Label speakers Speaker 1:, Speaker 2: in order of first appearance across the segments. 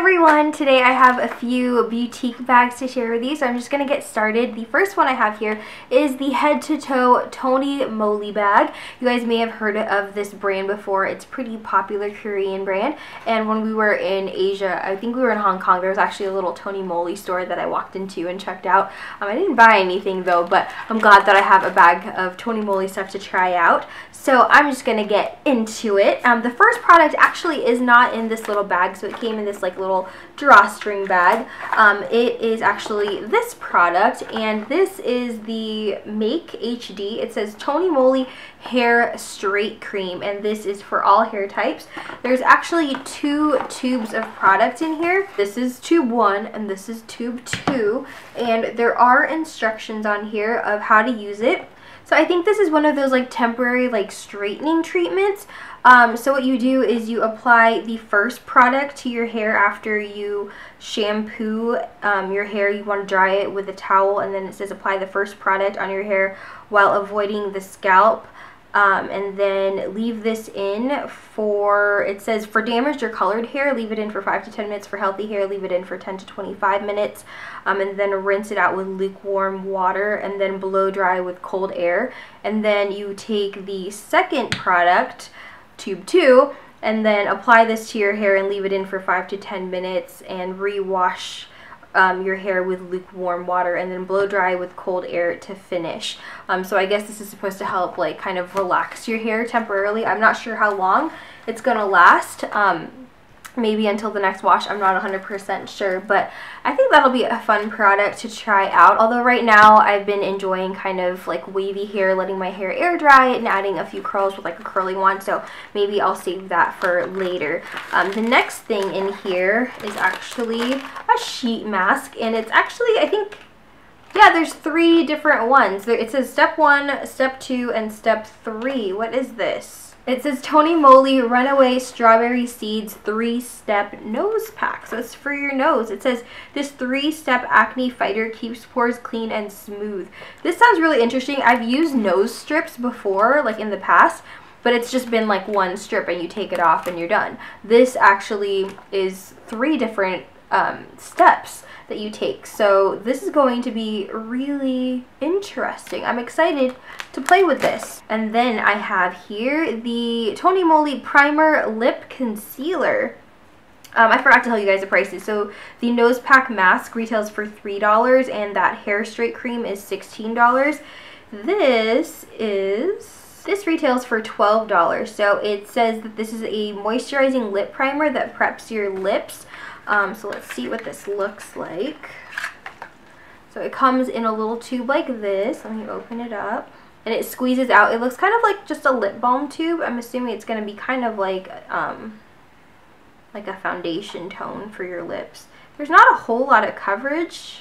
Speaker 1: everyone! Today I have a few Beauteque bags to share with you, so I'm just going to get started. The first one I have here is the head to toe Tony MOLY bag. You guys may have heard of this brand before. It's a pretty popular Korean brand, and when we were in Asia, I think we were in Hong Kong, there was actually a little Tony MOLY store that I walked into and checked out. I didn't buy anything though, but I'm glad that I have a bag of Tony MOLY stuff to try out. So I'm just going to get into it. The first product actually is not in this little bag, so it came in this like little drawstring bag. It is actually this product, and this is the Make HD. It says Tony MOLY Hair Straight Cream, and this is for all hair types. There's actually two tubes of product in here. This is tube 1 and this is tube 2, and there are instructions on here of how to use it. So I think this is one of those like temporary like straightening treatments. So what you do is you apply the first product to your hair after you shampoo your hair. You want to dry it with a towel, and then it says apply the first product on your hair while avoiding the scalp. And then leave this in for, it says for damaged or colored hair, leave it in for 5 to 10 minutes. For healthy hair, leave it in for 10 to 25 minutes. And then rinse it out with lukewarm water, and then blow dry with cold air. And then you take the second product, tube 2, and then apply this to your hair and leave it in for 5 to 10 minutes and rewash your hair with lukewarm water, and then blow dry with cold air to finish. So I guess this is supposed to help like kind of relax your hair temporarily. I'm not sure how long it's gonna last. Maybe until the next wash. I'm not 100% sure, but I think that'll be a fun product to try out. Although right now I've been enjoying kind of like wavy hair, letting my hair air dry and adding a few curls with like a curling wand, so maybe I'll save that for later. The next thing in here is actually a sheet mask, and it's actually, I think, yeah, there's 3 different ones. It says step 1, step 2, and step 3. What is this? It says Tony MOLY Runaway Strawberry Seeds 3-Step Nose Pack. So it's for your nose. It says this 3-step acne fighter keeps pores clean and smooth. This sounds really interesting. I've used nose strips before, like in the past, but it's just been like one strip and you take it off and you're done. This actually is 3 different steps that you take, so this is going to be really interesting. I'm excited to play with this. And then I have here the Tony MOLY Primer Lip Concealer. I forgot to tell you guys the prices. So the nose pack mask retails for $3, and that hair straight cream is $16. This retails for $12. So it says that this is a moisturizing lip primer that preps your lips. So let's see what this looks like. So it comes in a little tube like this. Let me open it up. And it squeezes out. It looks kind of like just a lip balm tube. I'm assuming it's going to be kind of like a foundation tone for your lips. There's not a whole lot of coverage.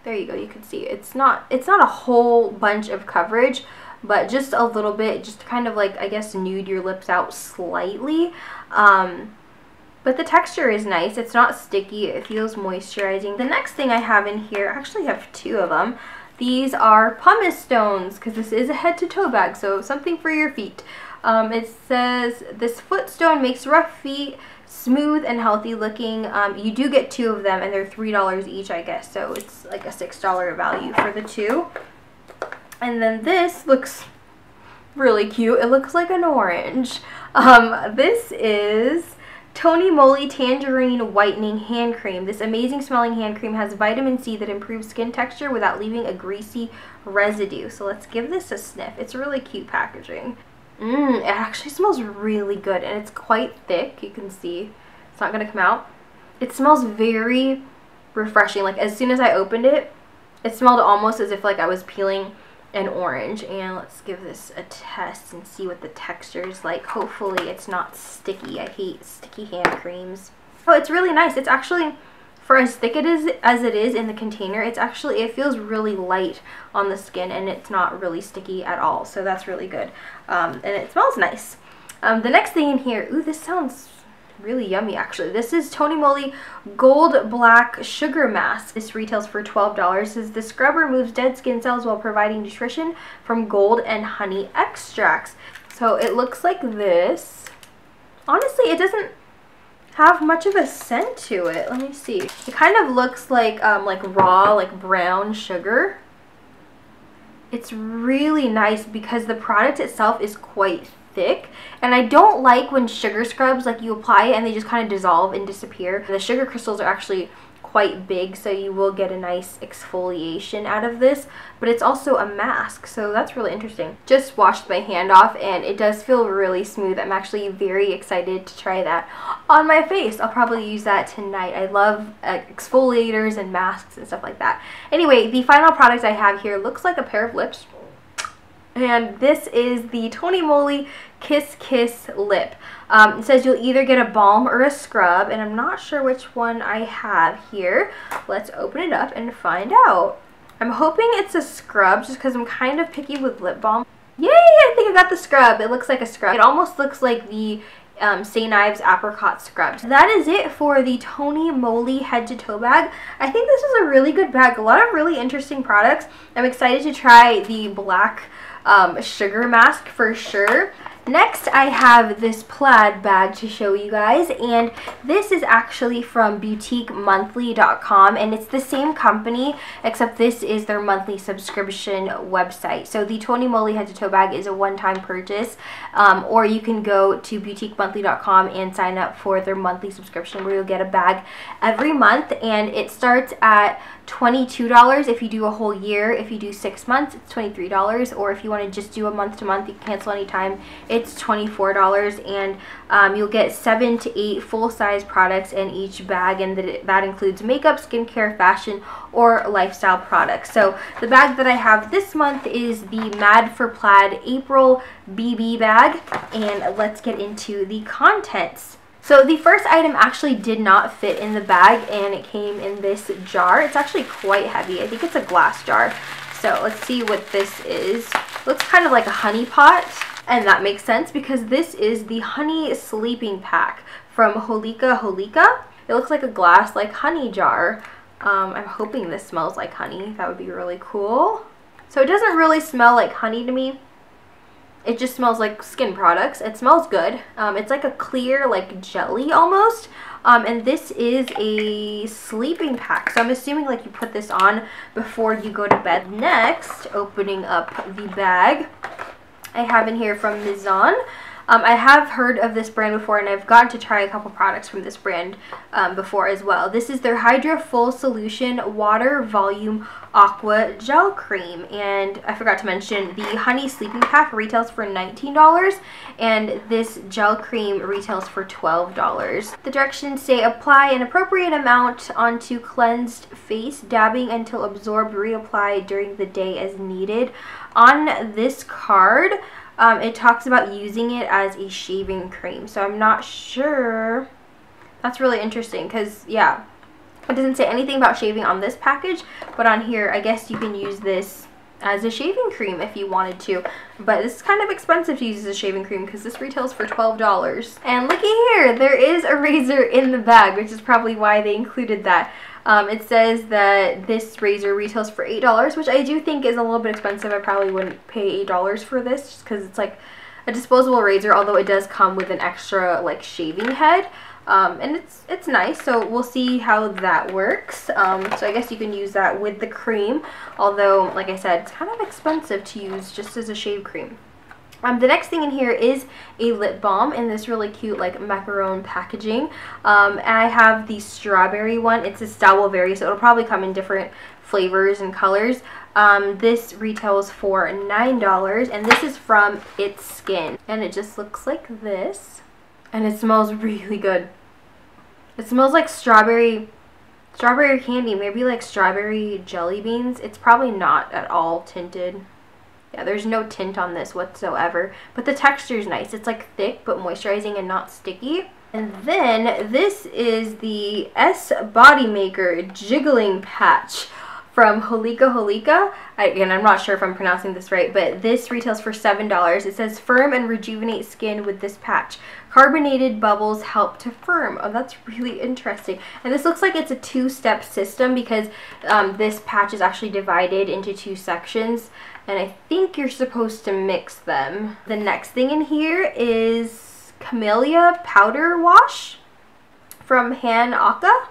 Speaker 1: There you go. You can see it's not a whole bunch of coverage, but just a little bit, just to kind of like, I guess, nude your lips out slightly. But the texture is nice. It's not sticky. It feels moisturizing. The next thing I have in here, I actually have 2 of them. These are pumice stones, because this is a head to toe bag, so something for your feet. It says this foot stone makes rough feet smooth and healthy looking. You do get 2 of them, and they're $3 each, I guess. So it's like a $6 value for the 2. And then this looks really cute. It looks like an orange. This is Tony MOLY Tangerine Whitening Hand Cream. This amazing smelling hand cream has vitamin C that improves skin texture without leaving a greasy residue. So let's give this a sniff. It's really cute packaging. It actually smells really good, and it's quite thick. You can see it's not going to come out. It smells very refreshing. Like as soon as I opened it, it smelled almost as if like I was peeling an orange. And let's give this a test and see what the texture is like. Hopefully it's not sticky. I hate sticky hand creams. Oh, it's really nice. It's actually, for as thick as it is in the container, it's actually, it feels really light on the skin, and it's not really sticky at all. So that's really good. And it smells nice. The next thing in here, ooh, this sounds really yummy actually. This is Tony MOLY Gold Black Sugar Mask. This retails for $12. It says the scrub removes dead skin cells while providing nutrition from gold and honey extracts. So it looks like this. Honestly, it doesn't have much of a scent to it. Let me see. It kind of looks like raw, like brown sugar. It's really nice because the product itself is quite thick, and I don't like when sugar scrubs, like you apply it and they just kind of dissolve and disappear. The sugar crystals are actually quite big, so you will get a nice exfoliation out of this, but it's also a mask, so that's really interesting. Just washed my hand off and it does feel really smooth. I'm actually very excited to try that on my face. I'll probably use that tonight. I love exfoliators and masks and stuff like that. Anyway, the final product I have here looks like a pair of lips, and this is the Tony Moly Kiss Kiss Lip. It says you'll either get a balm or a scrub, and I'm not sure which one I have here. Let's open it up and find out. I'm hoping it's a scrub just because I'm kind of picky with lip balm. Yay! I think I got the scrub. It looks like a scrub. It almost looks like the St. Ives Apricot Scrub. So that is it for the Tony Moly head to toe bag. I think this is a really good bag. A lot of really interesting products. I'm excited to try the black sugar mask for sure. Next, I have this plaid bag to show you guys, and this is actually from BeautequeMonthly.com, and it's the same company, except this is their monthly subscription website. So the Tony Moly head to toe bag is a one-time purchase, or you can go to BeautequeMonthly.com and sign up for their monthly subscription where you'll get a bag every month, and it starts at $22 if you do a whole year. If you do 6 months, it's $23, or if you want to just do a month to month, you can cancel anytime, it's $24, and you'll get 7 to 8 full-size products in each bag, and that includes makeup, skincare, fashion, or lifestyle products. So the bag that I have this month is the Mad for Plaid April BB bag, and let's get into the contents. So the first item actually did not fit in the bag, and it came in this jar. It's actually quite heavy. I think it's a glass jar. So let's see what this is. Looks kind of like a honey pot, and that makes sense because this is the honey sleeping pack from Holika Holika. It looks like a glass like honey jar. I'm hoping this smells like honey. That would be really cool. So it doesn't really smell like honey to me. It just smells like skin products. It smells good. It's like a clear, like jelly almost. And this is a sleeping pack. So I'm assuming like you put this on before you go to bed. Next, opening up the bag, I have in here from Maison. I have heard of this brand before, and I've gotten to try a couple products from this brand before as well. This is their Hydra Full Solution Water Volume Aqua Gel Cream, and I forgot to mention the Honey Sleeping Pack retails for $19, and this gel cream retails for $12. The directions say apply an appropriate amount onto cleansed face, dabbing until absorbed, reapply during the day as needed. On this card, it talks about using it as a shaving cream, so I'm not sure. That's really interesting because, yeah, it doesn't say anything about shaving on this package, but on here, I guess you can use this as a shaving cream if you wanted to. But this is kind of expensive to use as a shaving cream because this retails for $12. And looky here, there is a razor in the bag, which is probably why they included that. It says that this razor retails for $8, which I do think is a little bit expensive. I probably wouldn't pay $8 for this just because it's like a disposable razor, although it does come with an extra like shaving head. And it's nice, so we'll see how that works. So I guess you can use that with the cream, although like I said, it's kind of expensive to use just as a shave cream. The next thing in here is a lip balm in this really cute like macaron packaging. And I have the strawberry one. It's a Stowellberry, so it'll probably come in different flavors and colors. This retails for $9, and this is from It's Skin, and it just looks like this, and it smells really good. It smells like strawberry candy, maybe like strawberry jelly beans. It's probably not at all tinted. Yeah, there's no tint on this whatsoever, but the texture is nice. It's like thick but moisturizing and not sticky. And then this is the S Body Maker Jiggling Patch from Holika Holika. Again, I'm not sure if I'm pronouncing this right, but this retails for $7. It says firm and rejuvenate skin with this patch. Carbonated bubbles help to firm. Oh, that's really interesting. And this looks like it's a two-step system because this patch is actually divided into 2 sections, and I think you're supposed to mix them. The next thing in here is Camellia Powder Wash. from Han Aka,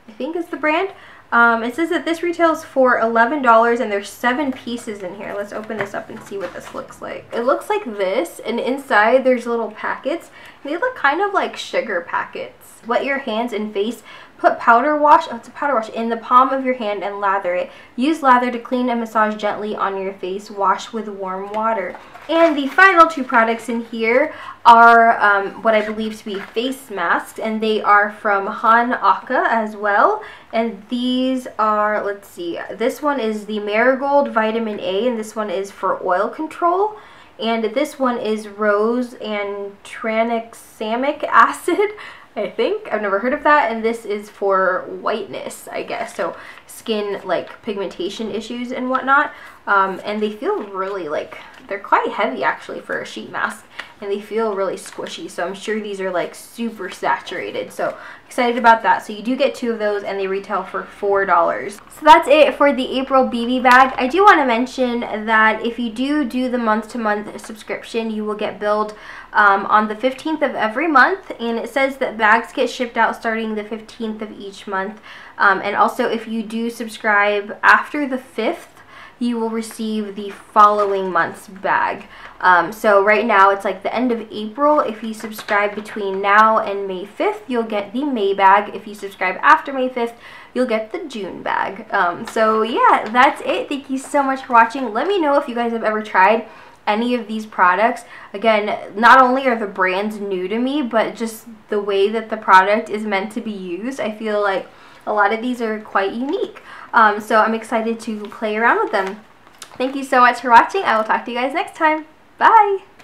Speaker 1: I think is the brand. It says that this retails for $11 and there's 7 pieces in here. Let's open this up and see what this looks like. It looks like this, and inside there's little packets. They look kind of like sugar packets. Wet your hands and face. Put powder wash, oh, it's a powder wash, in the palm of your hand and lather it. Use lather to clean and massage gently on your face. Wash with warm water. And the final 2 products in here are what I believe to be face masks, and they are from Han Aka as well. And these are, let's see, this one is the Marigold Vitamin A, and this one is for oil control. And this one is rose and tranexamic acid. I think. I've never heard of that, and this is for whiteness, I guess, so skin like pigmentation issues and whatnot. And they feel really like, they're quite heavy actually for a sheet mask, and they feel really squishy, so I'm sure these are like super saturated, so excited about that. So you do get 2 of those, and they retail for $4. So that's it for the April BB bag. I do want to mention that if you do the month-to-month subscription, you will get billed on the 15th of every month, and it says that bags get shipped out starting the 15th of each month. And also, if you do subscribe after the 5th, you will receive the following month's bag. So right now it's like the end of April. If you subscribe between now and May 5th, you'll get the May bag. If you subscribe after May 5th, you'll get the June bag. So yeah, that's it. Thank you so much for watching. Let me know if you guys have ever tried any of these products. Again, not only are the brands new to me, but just the way that the product is meant to be used, I feel like a lot of these are quite unique. So I'm excited to play around with them. Thank you so much for watching. I will talk to you guys next time. Bye!